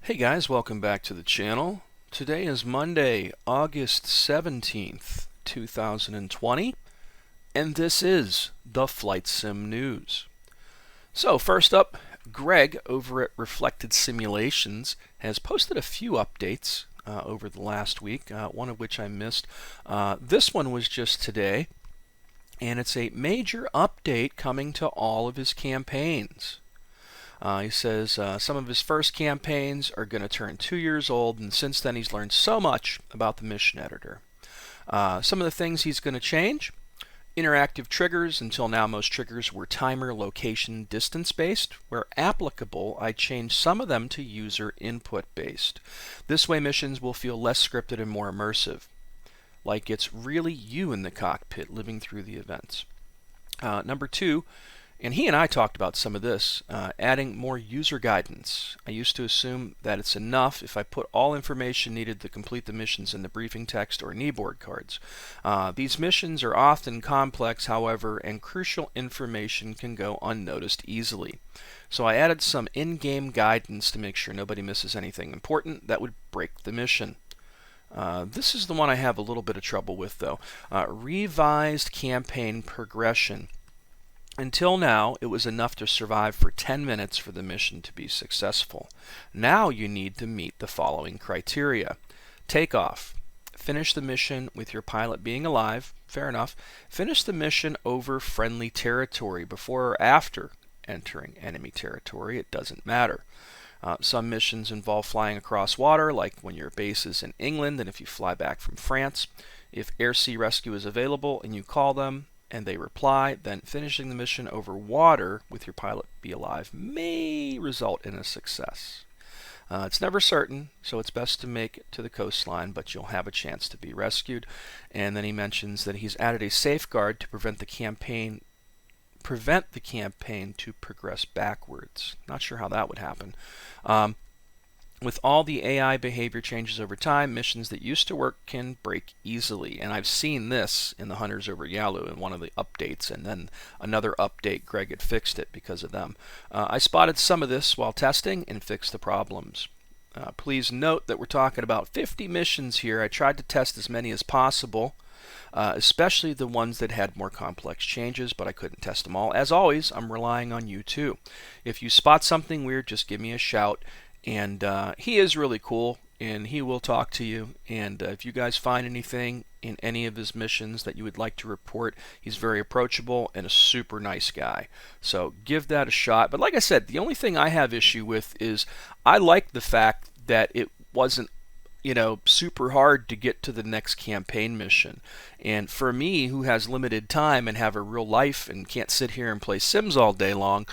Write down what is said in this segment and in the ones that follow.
Hey guys, welcome back to the channel. Today is Monday, August 17th, 2020, and this is the Flight Sim News. So first up, Greg over at Reflected Simulations has posted a few updates over the last week, one of which I missed. This one was just today, and it's a major update coming to all of his campaigns. He says some of his first campaigns are going to turn 2 years old, and since then he's learned so much about the mission editor. Some of the things he's going to change: interactive triggers. Until now, most triggers were timer, location, distance based. Where applicable, I changed some of them to user input based. This way missions will feel less scripted and more immersive, like it's really you in the cockpit living through the events. Number two, and he and I talked about some of this, adding more user guidance. I used to assume that it's enough if I put all information needed to complete the missions in the briefing text or kneeboard cards. These missions are often complex, however, and crucial information can go unnoticed easily. So I added some in-game guidance to make sure nobody misses anything important that would break the mission. This is the one I have a little bit of trouble with, though. Revised campaign progression. Until now, it was enough to survive for 10 minutes for the mission to be successful. Now you need to meet the following criteria. Takeoff. Finish the mission with your pilot being alive. Fair enough. Finish the mission over friendly territory before or after entering enemy territory. It doesn't matter. Some missions involve flying across water, like when your base is in England and if you fly back from France. If air-sea rescue is available and you call them, and they reply, then finishing the mission over water with your pilot be alive may result in a success. It's never certain, so it's best to make it to the coastline, but you'll have a chance to be rescued. And then he mentions that he's added a safeguard to prevent the campaign to progress backwards. Not sure how that would happen. With all the AI behavior changes over time, missions that used to work can break easily. And I've seen this in the Hunters over Yalu in one of the updates, and then another update, Greg had fixed it because of them. I spotted some of this while testing and fixed the problems. Please note that we're talking about 50 missions here. I tried to test as many as possible, especially the ones that had more complex changes, but I couldn't test them all. As always, I'm relying on you too. If you spot something weird, just give me a shout. And he is really cool, and he will talk to you. And if you guys find anything in any of his missions that you would like to report, he's very approachable and a super nice guy. So give that a shot. But like I said, the only thing I have issue with is I like the fact that it wasn't, super hard to get to the next campaign mission. And for me, who has limited time and have a real life and can't sit here and play Sims all day long,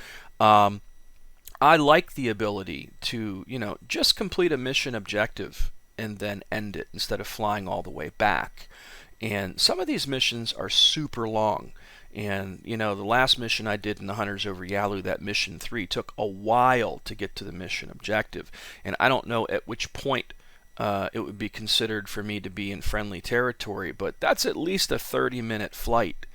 I like the ability to, just complete a mission objective and then end it instead of flying all the way back. And some of these missions are super long. And, the last mission I did in the Hunters over Yalu, that mission 3, took a while to get to the mission objective. And I don't know at which point it would be considered for me to be in friendly territory, but that's at least a 30-minute flight.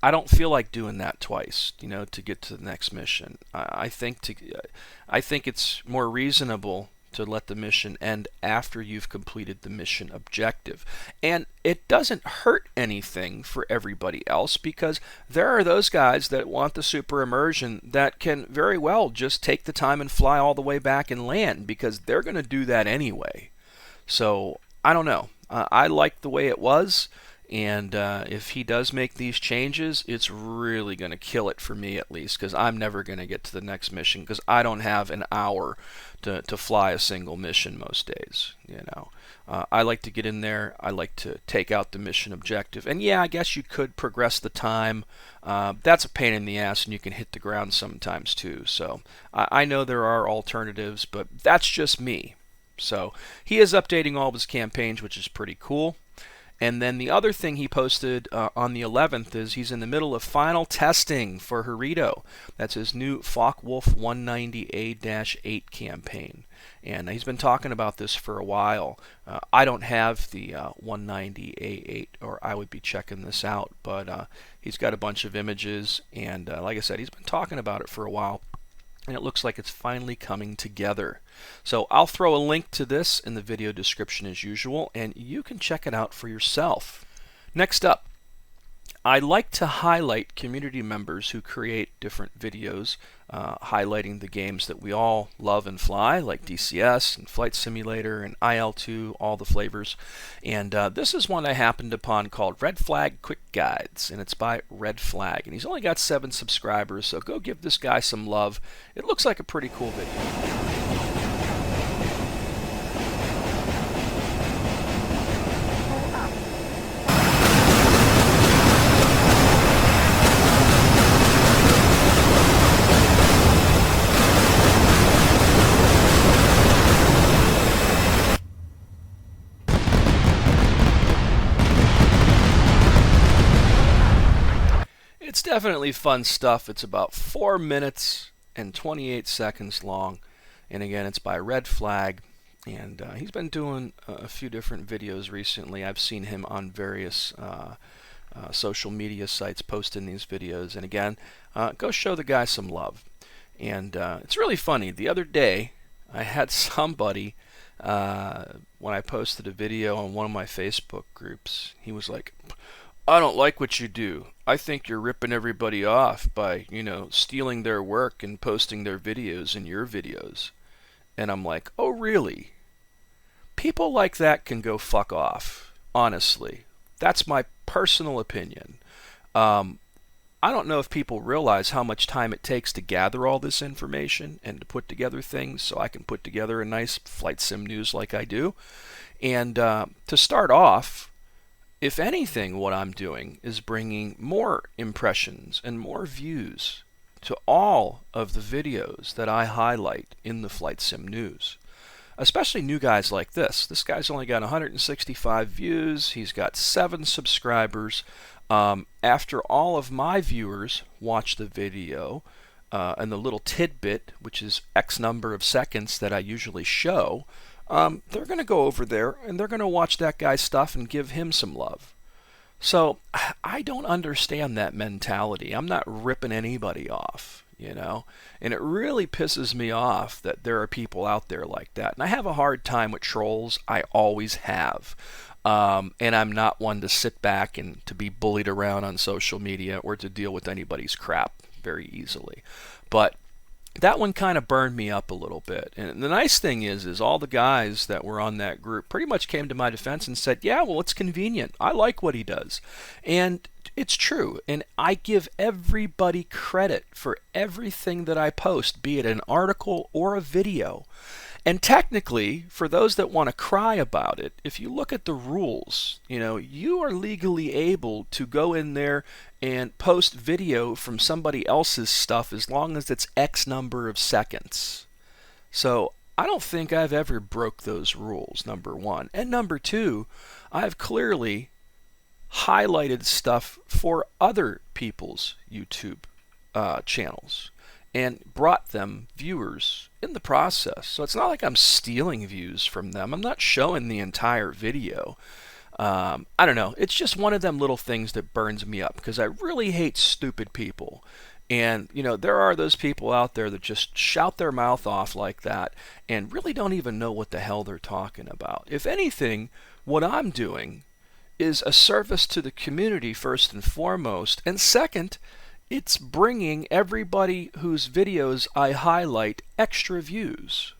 I don't feel like doing that twice, to get to the next mission. I think it's more reasonable to let the mission end after you've completed the mission objective. And it doesn't hurt anything for everybody else, because there are those guys that want the super immersion that can very well just take the time and fly all the way back and land, because they're going to do that anyway. So, I don't know. I like the way it was. And if he does make these changes, it's really going to kill it for me, at least, because I'm never going to get to the next mission, because I don't have an hour to fly a single mission most days. I like to get in there. I like to take out the mission objective. And yeah, I guess you could progress the time. That's a pain in the ass, and you can hit the ground sometimes too. So I know there are alternatives, but that's just me. So he is updating all of his campaigns, which is pretty cool. And then the other thing he posted on the 11th is he's in the middle of final testing for Herito. That's his new Focke-Wulf 190A-8 campaign. And he's been talking about this for a while. I don't have the 190A8, or I would be checking this out. But he's got a bunch of images, and like I said, he's been talking about it for a while. and it looks like it's finally coming together. So I'll throw a link to this in the video description as usual, and you can check it out for yourself. Next up, I like to highlight community members who create different videos highlighting the games that we all love and fly, like DCS and Flight Simulator and IL2, all the flavors. And this is one I happened upon called Red Flag Quick Guides, and it's by Red Flag. And he's only got 7 subscribers, so go give this guy some love. It looks like a pretty cool video. It's definitely fun stuff. It's about 4 minutes and 28 seconds long. And again, it's by Red Flag. And he's been doing a few different videos recently. I've seen him on various social media sites posting these videos. And again, go show the guy some love. And it's really funny. The other day, I had somebody, when I posted a video on one of my Facebook groups, he was like, "I don't like what you do. I think you're ripping everybody off by, stealing their work and posting their videos in your videos." And I'm like, oh, really? People like that can go fuck off, honestly. That's my personal opinion. I don't know if people realize how much time it takes to gather all this information and to put together things so I can put together a nice flight sim news like I do. And to start off, if anything, what I'm doing is bringing more impressions and more views to all of the videos that I highlight in the Flight Sim News. Especially new guys like this. This guy's only got 165 views. He's got 7 subscribers. After all of my viewers watch the video, and the little tidbit, which is X number of seconds that I usually show, they're going to go over there and they're going to watch that guy's stuff and give him some love. So I don't understand that mentality. I'm not ripping anybody off, and it really pisses me off that there are people out there like that. And I have a hard time with trolls. I always have. And I'm not one to sit back and to be bullied around on social media or to deal with anybody's crap very easily. But that one kind of burned me up a little bit. And the nice thing is all the guys that were on that group pretty much came to my defense and said, yeah, well, it's convenient. I like what he does. And it's true. And I give everybody credit for everything that I post, be it an article or a video. And technically, for those that want to cry about it, if you look at the rules, you are legally able to go in there and post video from somebody else's stuff as long as it's X number of seconds. So I don't think I've ever broke those rules, number one. And number two, I've clearly highlighted stuff for other people's YouTube channels and brought them viewers in the process. So it's not like I'm stealing views from them. I'm not showing the entire video. I don't know. It's just one of them little things that burns me up because I really hate stupid people. And, there are those people out there that just shout their mouth off like that and really don't even know what the hell they're talking about. If anything, what I'm doing is a service to the community first and foremost. And second, it's bringing everybody whose videos I highlight extra views.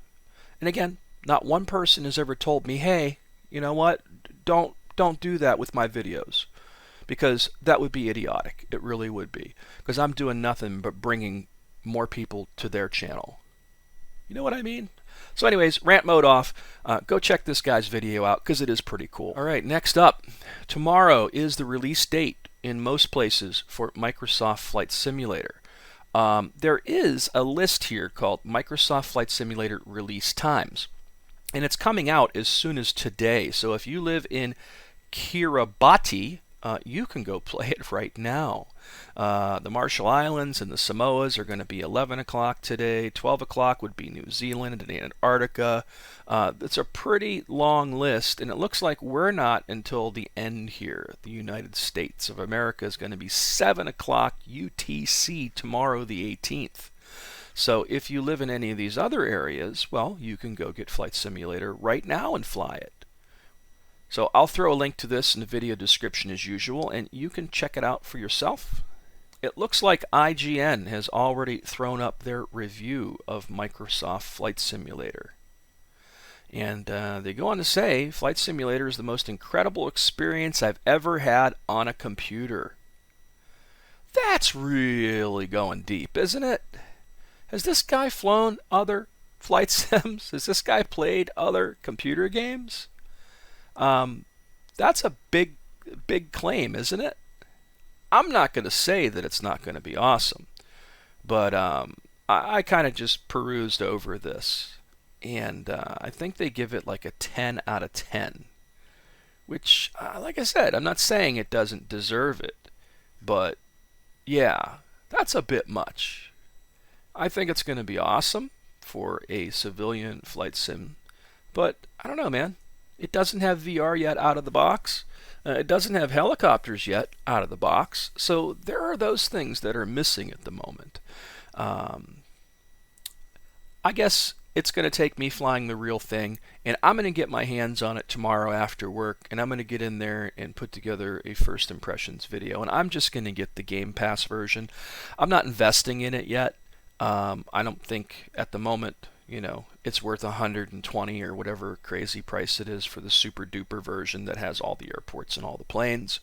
And again, not one person has ever told me, hey, you know what, don't do that with my videos. Because that would be idiotic. It really would be. Because I'm doing nothing but bringing more people to their channel. You know what I mean? So anyways, rant mode off. Go check this guy's video out because it is pretty cool. All right, next up. Tomorrow is the release date in most places for Microsoft Flight Simulator. There is a list here called Microsoft Flight Simulator Release Times. And it's coming out as soon as today. So if you live in Kiribati, you can go play it right now. The Marshall Islands and the Samoas are going to be 11 o'clock today. 12 o'clock would be New Zealand and Antarctica. It's a pretty long list, and it looks like we're not until the end here. The United States of America is going to be 7 o'clock UTC tomorrow, the 18th. So if you live in any of these other areas, well, you can go get Flight Simulator right now and fly it. So I'll throw a link to this in the video description as usual, and you can check it out for yourself. It looks like IGN has already thrown up their review of Microsoft Flight Simulator. And they go on to say, Flight Simulator is the most incredible experience I've ever had on a computer. That's really going deep, isn't it? Has this guy flown other flight sims? Has this guy played other computer games? That's a big claim, isn't it? I'm not going to say that it's not going to be awesome, but I kind of just perused over this, and I think they give it like a 10 out of 10, which, like I said, I'm not saying it doesn't deserve it, but yeah, that's a bit much. I think it's going to be awesome for a civilian flight sim, but I don't know, man. It doesn't have VR yet out of the box. It doesn't have helicopters yet out of the box. So there are those things that are missing at the moment. I guess it's going to take me flying the real thing, and I'm going to get my hands on it tomorrow after work, and I'm going to get in there and put together a first impressions video, and I'm just going to get the Game Pass version. I'm not investing in it yet. I don't think at the moment, it's worth $120 or whatever crazy price it is for the super duper version that has all the airports and all the planes.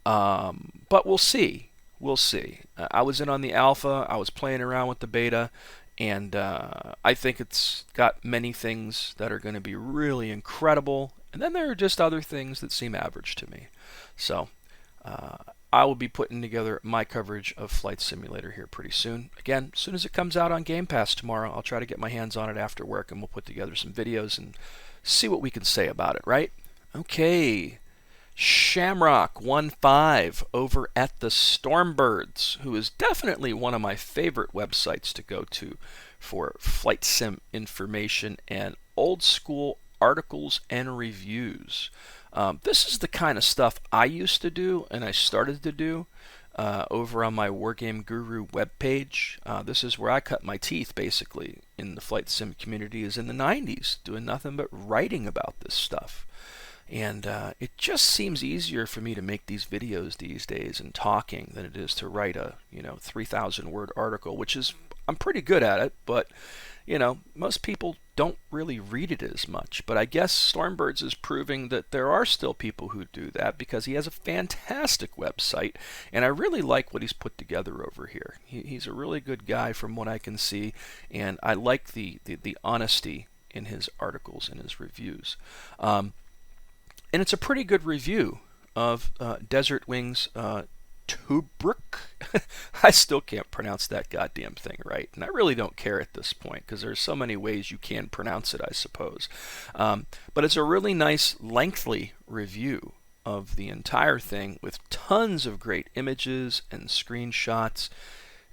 But we'll see. We'll see. I was in on the alpha. I was playing around with the beta, and I think it's got many things that are going to be really incredible. And then there are just other things that seem average to me. So I will be putting together my coverage of Flight Simulator here pretty soon. Again, as soon as it comes out on Game Pass tomorrow, I'll try to get my hands on it after work, and we'll put together some videos and see what we can say about it, right? Okay. Shamrock15 over at the Stormbirds, who is definitely one of my favorite websites to go to for flight sim information and old school articles and reviews. This is the kind of stuff I used to do, and I started to do over on my WarGameGuru webpage. This is where I cut my teeth, basically, in the flight sim community, is in the 90s, doing nothing but writing about this stuff. And it just seems easier for me to make these videos these days and talking than it is to write a 3,000 word article, which is, I'm pretty good at it, but most people don't really read it as much. But I guess Stormbirds is proving that there are still people who do that, because he has a fantastic website, and I really like what he's put together over here. He's a really good guy from what I can see, and I like the honesty in his articles and his reviews. And it's a pretty good review of Desert Wings Tobruk. I still can't pronounce that goddamn thing right, and I really don't care at this point, because there's so many ways you can pronounce it, I suppose. But it's a really nice, lengthy review of the entire thing with tons of great images and screenshots.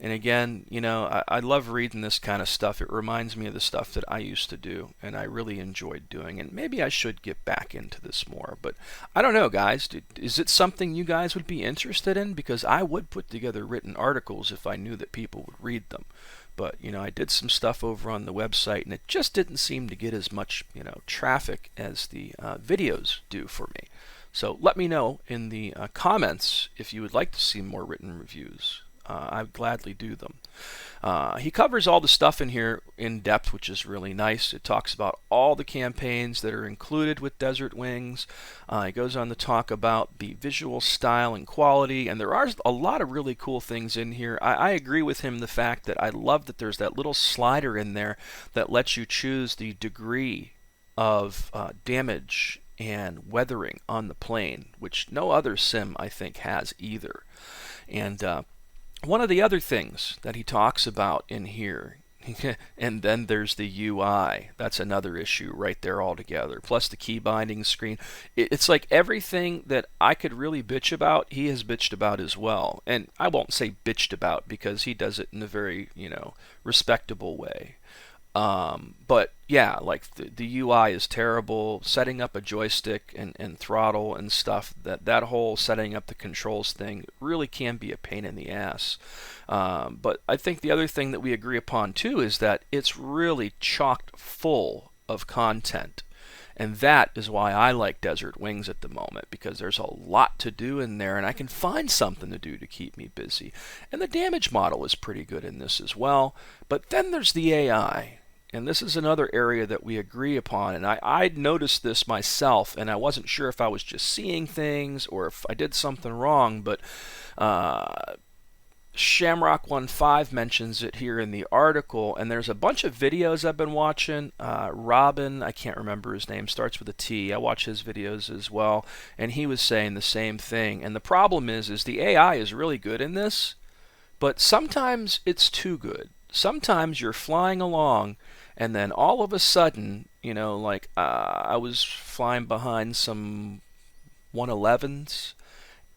And again, I love reading this kind of stuff. It reminds me of the stuff that I used to do, and I really enjoyed doing. And maybe I should get back into this more. But I don't know, guys. Is it something you guys would be interested in? Because I would put together written articles if I knew that people would read them. But, I did some stuff over on the website, and it just didn't seem to get as much, traffic as the videos do for me. So let me know in the comments if you would like to see more written reviews. I'd gladly do them. He covers all the stuff in here in depth, which is really nice. It talks about all the campaigns that are included with Desert Wings. He goes on to talk about the visual style and quality, and there are a lot of really cool things in here. I agree with him the fact that I love that there's that little slider in there that lets you choose the degree of damage and weathering on the plane, which no other sim, I think, has either. And one of the other things that he talks about in here, and then there's the UI. That's another issue right there altogether. Plus the key binding screen. It's like everything that I could really bitch about, he has bitched about as well. And I won't say bitched about, because he does it in a very, respectable way. But yeah, like the UI is terrible. Setting up a joystick and throttle and stuff, that whole setting up the controls thing really can be a pain in the ass. But I think the other thing that we agree upon too is that it's really chocked full of content. And that is why I like Desert Wings at the moment, because there's a lot to do in there, and I can find something to do to keep me busy. And the damage model is pretty good in this as well. But then there's the AI. And this is another area that we agree upon. And I'd noticed this myself, and I wasn't sure if I was just seeing things or if I did something wrong. But Shamrock15 mentions it here in the article, and there's a bunch of videos I've been watching. Robin, I can't remember his name, starts with a T. I watch his videos as well, and he was saying the same thing. And the problem is the AI is really good in this, but sometimes it's too good. Sometimes you're flying along, and then all of a sudden, like I was flying behind some 111s,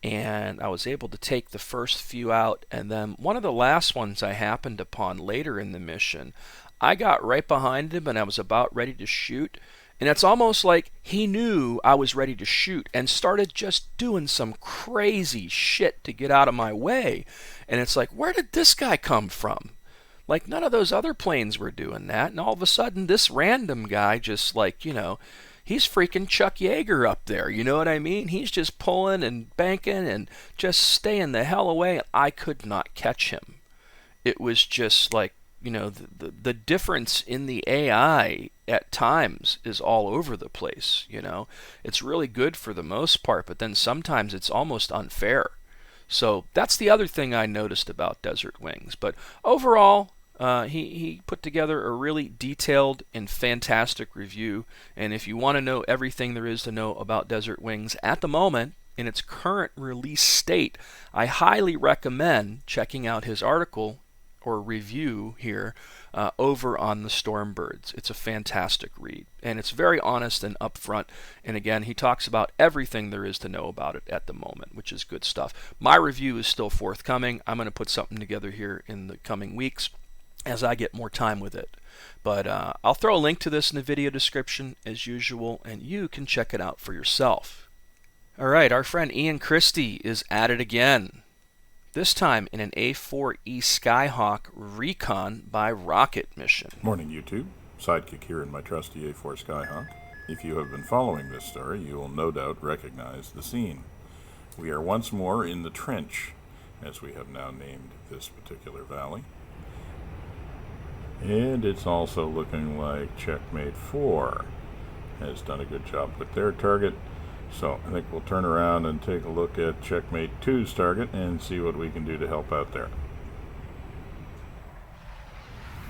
and I was able to take the first few out, and then one of the last ones I happened upon later in the mission, I got right behind him and I was about ready to shoot, and it's almost like he knew I was ready to shoot and started just doing some crazy shit to get out of my way. And it's like, where did this guy come from? Like, none of those other planes were doing that, and all of a sudden this random guy just he's freaking Chuck Yeager up there, you know what I mean? He's just pulling and banking and just staying the hell away, and I could not catch him. It was just like, the difference in the AI at times is all over the place, It's really good for the most part, but then sometimes it's almost unfair. So that's the other thing I noticed about Desert Wings. But overall, he put together a really detailed and fantastic review. And if you want to know everything there is to know about Desert Wings at the moment, in its current release state, I highly recommend checking out his article or review here over on the Stormbirds. It's a fantastic read, and it's very honest and upfront. And again, he talks about everything there is to know about it at the moment, which is good stuff. My review is still forthcoming. I'm going to put something together here in the coming weeks as I get more time with it. But I'll throw a link to this in the video description as usual, and you can check it out for yourself. Alright, our friend Ian Christie is at it again. This time in an A4E Skyhawk Recon by Rocket mission. Morning, YouTube. Sidekick here in my trusty A4 Skyhawk. If you have been following this story, you will no doubt recognize the scene. We are once more in the trench, as we have now named this particular valley. And it's also looking like Checkmate 4 has done a good job with their target. So I think we'll turn around and take a look at Checkmate 2's target and see what we can do to help out there.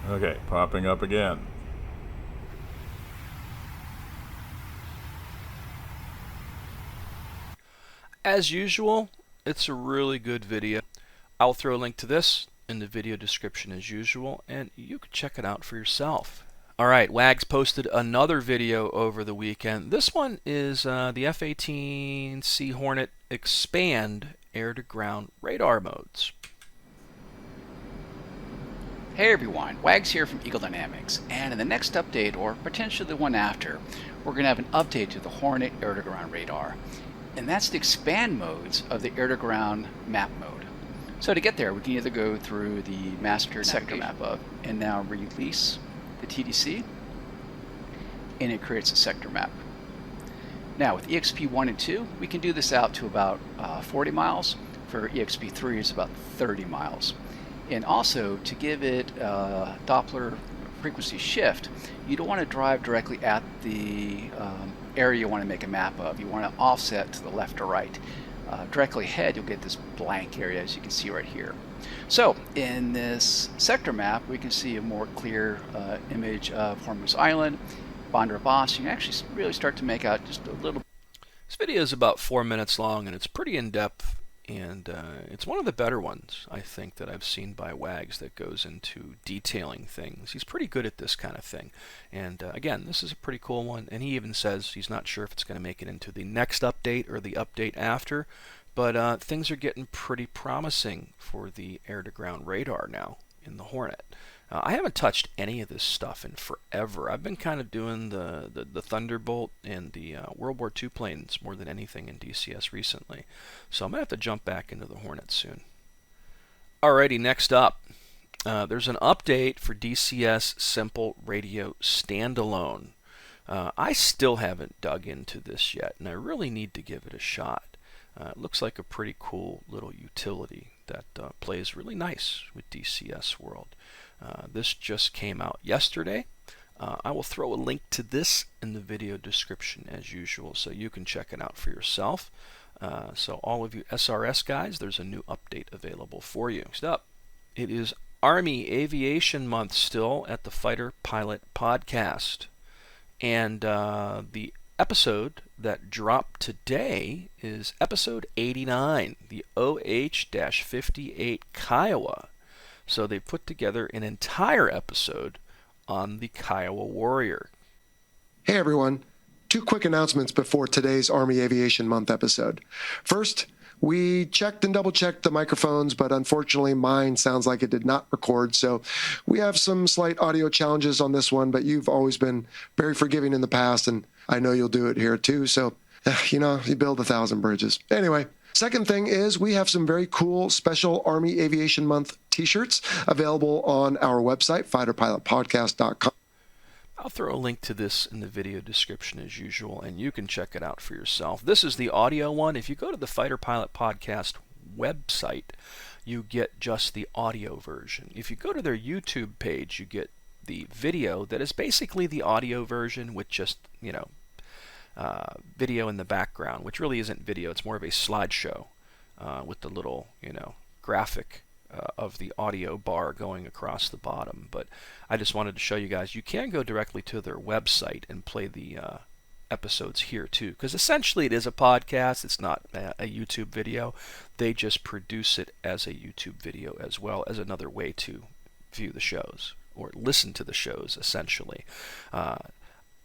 Okay, popping up again. As usual, it's a really good video. I'll throw a link to this in the video description as usual, and you can check it out for yourself. Alright, Wags posted another video over the weekend. This one is the F-18C Hornet Expand air-to-ground radar modes. Hey everyone, Wags here from Eagle Dynamics, and in the next update, or potentially the one after, we're going to have an update to the Hornet air-to-ground radar. And that's the expand modes of the air-to-ground map mode. So to get there, we can either go through the master sector map up and now release the TDC, and it creates a sector map. Now with EXP 1 and 2, we can do this out to about 40 miles. For EXP 3, it's about 30 miles. And also, to give it Doppler frequency shift, you don't want to drive directly at the area you want to make a map of. You want to offset to the left or right. Directly ahead, you'll get this blank area, as you can see right here. So in this sector map, we can see a more clear image of Hormuz Island, Bandar Abbas. You can actually really start to make out just a little. This video is about 4 minutes long, and it's pretty in-depth, and it's one of the better ones, I think, that I've seen by Wags that goes into detailing things. He's pretty good at this kind of thing. And again, this is a pretty cool one, and he even says he's not sure if it's going to make it into the next update or the update after, but things are getting pretty promising for the air-to-ground radar now in the Hornet. I haven't touched any of this stuff in forever. I've been kind of doing the Thunderbolt and the World War II planes more than anything in DCS recently. So I'm going to have to jump back into the Hornet soon. Alrighty, next up. There's an update for DCS Simple Radio Standalone. I still haven't dug into this yet, and I really need to give it a shot. It looks like a pretty cool little utility that plays really nice with DCS World. This just came out yesterday. I will throw a link to this in the video description as usual, so you can check it out for yourself. So all of you SRS guys, there's a new update available for you. Next up, it is Army Aviation Month still at the Fighter Pilot Podcast. And the episode that dropped today is episode 89, the OH-58 Kiowa. So they put together an entire episode on the Kiowa Warrior. Hey everyone, 2 quick announcements before today's Army Aviation Month episode. First, we checked and double-checked the microphones, but unfortunately mine sounds like it did not record, so we have some slight audio challenges on this one, but you've always been very forgiving in the past, and I know you'll do it here too, so, you build 1,000 bridges. Anyway, second thing is we have some very cool special Army Aviation Month t-shirts available on our website, fighterpilotpodcast.com. I'll throw a link to this in the video description as usual, and you can check it out for yourself. This is the audio one. If you go to the Fighter Pilot Podcast website, you get just the audio version. If you go to their YouTube page, you get the video that is basically the audio version with just, video in the background, which really isn't video. It's more of a slideshow with the little, graphic of the audio bar going across the bottom. But I just wanted to show you guys, you can go directly to their website and play the episodes here too, because essentially it is a podcast. It's not a YouTube video. They just produce it as a YouTube video as well as another way to view the shows or listen to the shows essentially.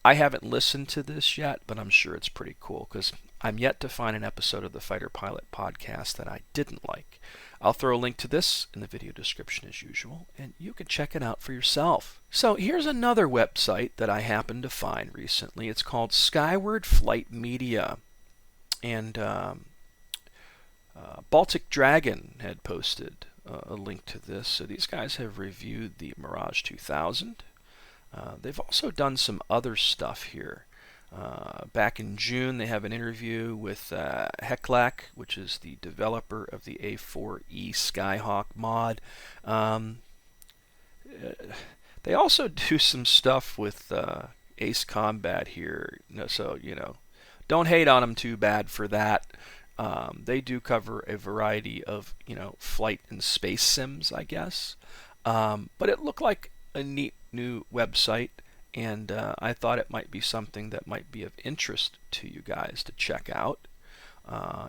I haven't listened to this yet, but I'm sure it's pretty cool because I'm yet to find an episode of the Fighter Pilot Podcast that I didn't like. I'll throw a link to this in the video description as usual, and you can check it out for yourself. So here's another website that I happened to find recently. It's called Skyward Flight Media, and Baltic Dragon had posted a link to this. So these guys have reviewed the Mirage 2000. They've also done some other stuff here. Back in June, they have an interview with Heclac, which is the developer of the A4E Skyhawk mod. They also do some stuff with Ace Combat here, so don't hate on them too bad for that. They do cover a variety of flight and space sims, I guess. But it looked like a neat new website. And I thought it might be something that might be of interest to you guys to check out.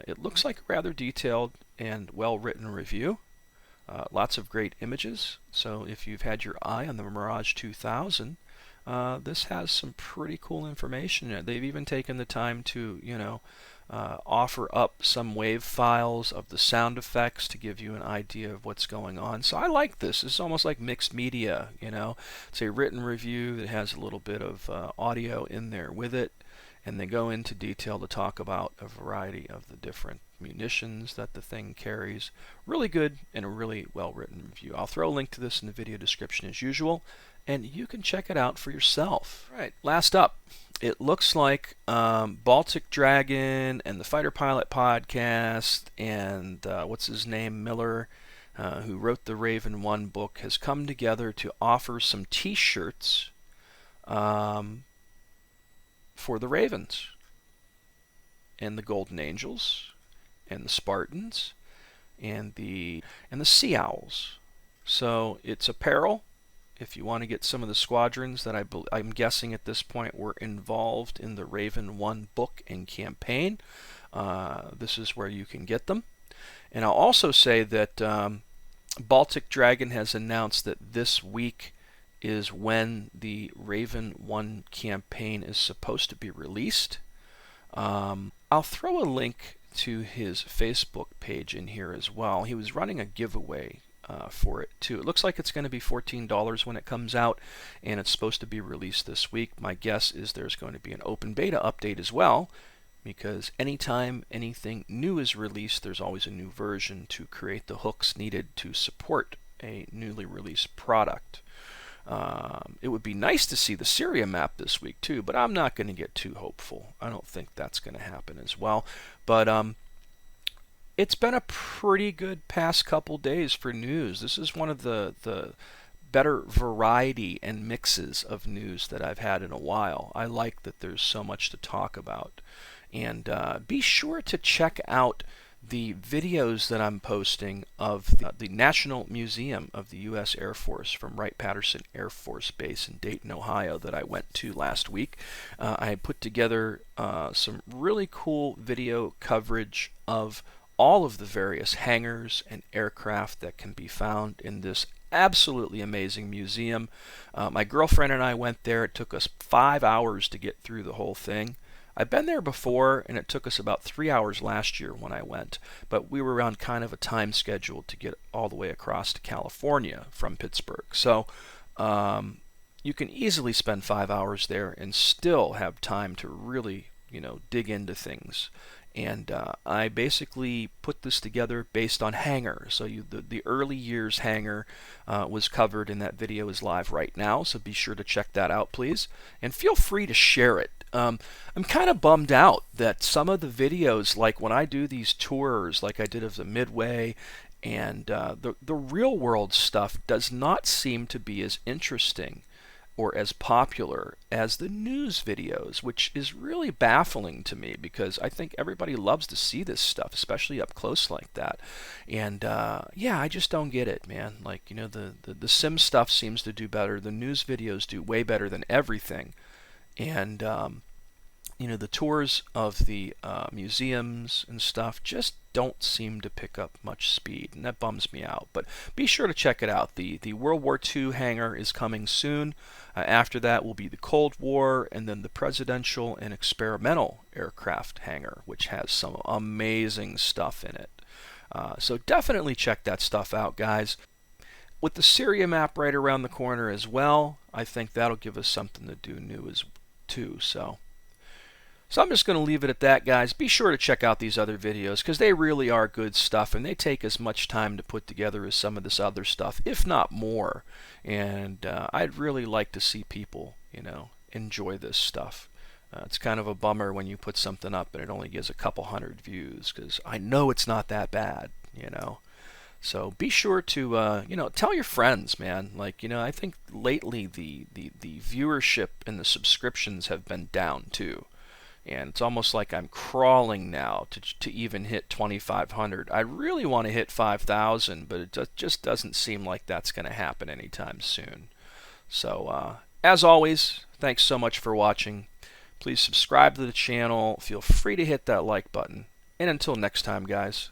It looks like a rather detailed and well-written review. Lots of great images. So if you've had your eye on the Mirage 2000, this has some pretty cool information. They've even taken the time to, offer up some wave files of the sound effects to give you an idea of what's going on. So I like this. It's almost like mixed media, It's a written review that has a little bit of audio in there with it, and they go into detail to talk about a variety of the different munitions that the thing carries. Really good and a really well-written review. I'll throw a link to this in the video description as usual, and you can check it out for yourself. All right, last up. It looks like Baltic Dragon and the Fighter Pilot Podcast and what's his name, Miller, who wrote the Raven 1 book, has come together to offer some t-shirts for the Ravens and the Golden Angels and the Spartans and the Sea Owls. So it's apparel. If you want to get some of the squadrons that I'm guessing at this point were involved in the Raven 1 book and campaign, this is where you can get them. And I'll also say that Baltic Dragon has announced that this week is when the Raven 1 campaign is supposed to be released. I'll throw a link to his Facebook page in here as well. He was running a giveaway for it too. It looks like it's going to be $14 when it comes out, and it's supposed to be released this week. My guess is there's going to be an open beta update as well, because anytime anything new is released, there's always a new version to create the hooks needed to support a newly released product. It would be nice to see the Syria map this week too, but I'm not going to get too hopeful. I don't think that's going to happen as well. But it's been a pretty good past couple days for news. This is one of the better variety and mixes of news that I've had in a while. I like that there's so much to talk about. And be sure to check out the videos that I'm posting of the National Museum of the U.S. Air Force from Wright-Patterson Air Force Base in Dayton, Ohio that I went to last week. I put together some really cool video coverage of all of the various hangars and aircraft that can be found in this absolutely amazing museum. My girlfriend and I went there. It took us 5 hours to get through the whole thing. I've been there before, and it took us about 3 hours last year when I went, but we were on kind of a time schedule to get all the way across to California from Pittsburgh. So you can easily spend 5 hours there and still have time to really, dig into things. And I basically put this together based on hangar. So the early years hangar was covered, and that video is live right now. So be sure to check that out, please. And feel free to share it. I'm kind of bummed out that some of the videos, like when I do these tours, like I did of the Midway, and the real world stuff does not seem to be as interesting or as popular as the news videos, which is really baffling to me because I think everybody loves to see this stuff, especially up close like that. And I just don't get it, man. Like, the sim stuff seems to do better. The news videos do way better than everything. And the tours of the museums and stuff just don't seem to pick up much speed, and that bums me out. But be sure to check it out. The World War II hangar is coming soon. After that will be the Cold War, and then the presidential and experimental aircraft hangar, which has some amazing stuff in it. So definitely check that stuff out, guys. With the Syria map right around the corner as well, I think that'll give us something to do new too. So I'm just going to leave it at that, guys. Be sure to check out these other videos because they really are good stuff, and they take as much time to put together as some of this other stuff, if not more. And I'd really like to see people, enjoy this stuff. It's kind of a bummer when you put something up and it only gets a couple hundred views, because I know it's not that bad, So be sure to, tell your friends, man. Like, I think lately the viewership and the subscriptions have been down too. And it's almost like I'm crawling now to even hit 2,500. I really want to hit 5,000, but it just doesn't seem like that's going to happen anytime soon. So, as always, thanks so much for watching. Please subscribe to the channel. Feel free to hit that like button. And until next time, guys,